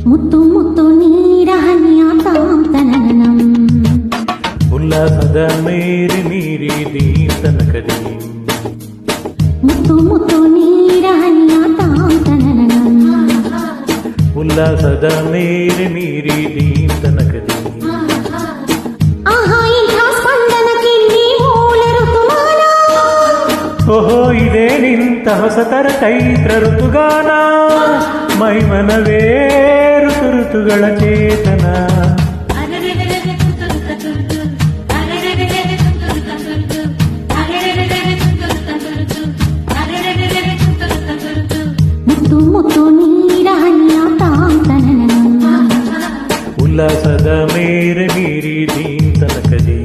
ಮುತ್ತು ಮುತ್ತು ನೀರ ಹನಿಯ ತಾಂತನನಂ ಉಲ್ಲಾಸದ ಮೇರೆ ಮೀರಿ ದೀರ್ತನಕದಿ ಮುತ್ತು ಮುತ್ತು ನೀರ ಹನಿಯ ತಾಂತನನಂ ಉಲ್ಲಾಸದ ಮೇರೆ ಮೀರಿ ದೀರ್ತನಕದಿ ಆಹಾ ಇಂಥ ಸ್ಪಂದನಕ್ಕೆ ನೀ ಮೂಲ ಋತುಮಾನ ಓಹೋ ಇದೇ ನಿಂತ ಹೊಸತರ ಚೈತ್ರ ಋತುಗಾನ ಮೈಮನವೇ ಋತು ಋತುಗಳ ಚೇತನ ಮುತ್ತು ಮುತ್ತು ನೀರ ಹನಿಯ ತಾಂತನನಂ ಉಲ್ಲಾಸದ ಮೇರೆ ಮೀರಿ ದೀರ್ತನಕದಿ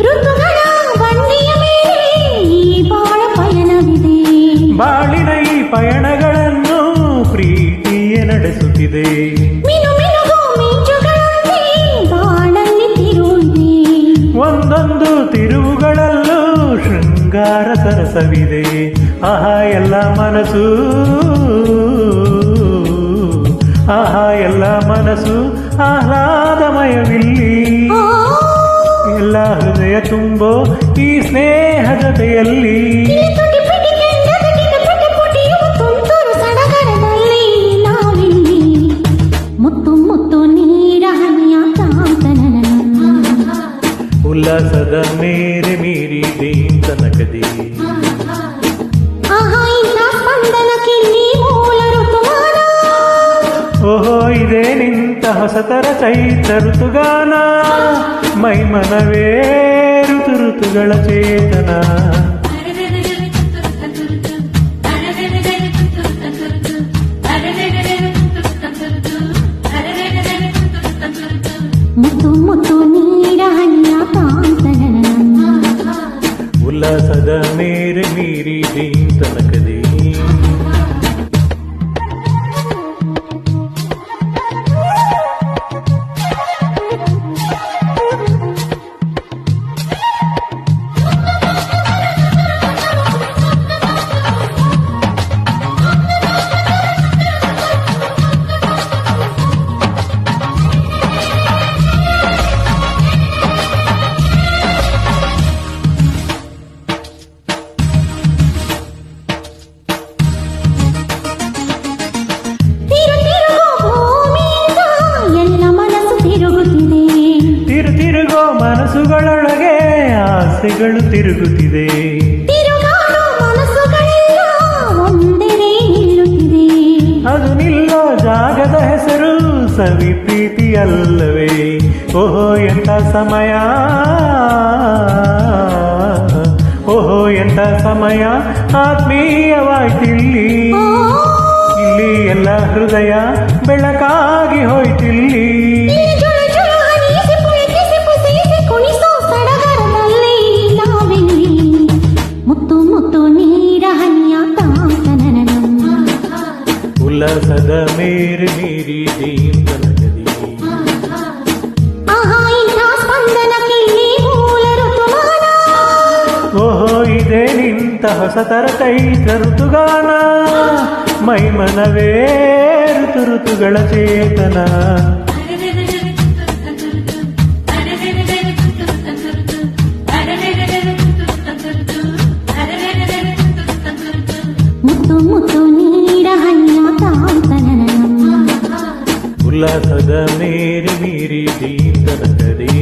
ಋತುಗಳ ಬಂಡಿಯ ಮೇಲೆ ಈ ಬಾಳ ಪಯಣವಿದೆ ಬಾಳಿನ ಈ ಪಯಣಗಳನ್ನು ಪ್ರೀತಿಯೇ ನಡೆಸುತ್ತಿದೆ ಮಿನು ಮಿನುಗು ಮಿಂಚುಗಳಂತೆ ಬಾಳಲ್ಲಿ ತಿರುವಿದೆ ಒಂದೊಂದು ತಿರುವುಗಳಲ್ಲೂ ಶೃಂಗಾರ ಸರಸವಿದೆ ಆಹಾ ಎಲ್ಲ ಮನಸ್ಸು ಆಹಾ ಎಲ್ಲ ಮನಸ್ಸು ಆಹ್ಲಾದಮಯವಿಲ್ಲಿ ಎಲ್ಲ ಹೃದಯ ತುಂಬೋ ಈ ಸ್ನೇಹ ಜೊತೆಯಲ್ಲಿ ತುಟಿ ಪಿಟಿ ಕೆಂಡ ತುಟಿಗ ಪಟಿ ಪುಟಿಯುವ ತುಂತುರು ಸಡಗರದಲ್ಲಿ ನಾವಿಲ್ಲಿ ಮುತ್ತು ಮುತ್ತು ನೀರ ಹನಿಯ ತಾಂತನನಂ ಉಲ್ಲಾಸದ ಮೇರೆ ಮೀರಿ ದೀರ್ತನಕದಿ ಆಹಾ ಇಂಥ ಸ್ಪಂದನಕ್ಕೆ ನೀ ಮೂಲ ಋತುಮಾನ ಓಹೋ ಇದೇ ನಿಂತ ಹೊಸತರ ಚೈತ್ರ ಋತುಗಾನ ಮೈಮನವೇ ಋತು ಋತುಗಳ ಚೇತನ ಮುತ್ತು ಮುತ್ತು ನೀರ ಹನಿಯ ತಾಂತನನಂ ಉಲ್ಲಾಸದ ಮೇರೆ ಮೀರಿ ದೀರ್ತನಕದಿ ತಿರುಗೋ ಮನಸ್ಸುಗಳೊಳಗೆ ಆಸೆಗಳು ತಿರುಗುತ್ತಿದೆ ತಿರುಗಾಡೋ ಮನಸ್ಸುಗಳೆಲ್ಲ ಒಂದೆಡೆ ನಿಲ್ಲುತ್ತಿದೆ ಅದು ನಿಲ್ಲೋ ಜಾಗದ ಹೆಸರು ಸವಿ ಪ್ರೀತಿಯಲ್ಲವೇ ಓಹೋ ಎಂಥ ಸಮಯ ಓಹೋ ಎಂಥ ಸಮಯ ಆತ್ಮೀಯವಾಯ್ತಿಲ್ಲಿ ಇಲ್ಲಿ ಎಲ್ಲ ಹೃದಯ ಬೆಳಕಾಗಿ ಹೋಯ್ತಿಲ್ಲಿ ಮುತ್ತು ಮುತ್ತು ನೀರ ಹನಿಯ ತಾಂತನನಂ ಉಲ್ಲಾಸದ ಮೇರೆ ಮೀರಿ ದೀರ್ತನಕದಿ ಆಹಾ ಇಂಥ ಸ್ಪಂದನಕ್ಕೆ ನೀ ಮೂಲ ಋತುಮಾನ ಓಹೋ ಇದೇ ನಿಂತ ಹೊಸತರ ಚೈತ್ರ ಋತುಗಾನ ಮೈಮನವೇ ಋತು ಋತುಗಳ ಚೇತನ ಮುತ್ತು ಮುತ್ತು ನೀರ ಹನಿಯ ತಾಂತನನಂ ಉಲ್ಲಾಸದ ಮೇರಿ ಮೀರಿ ದೀಂತನಕದೇ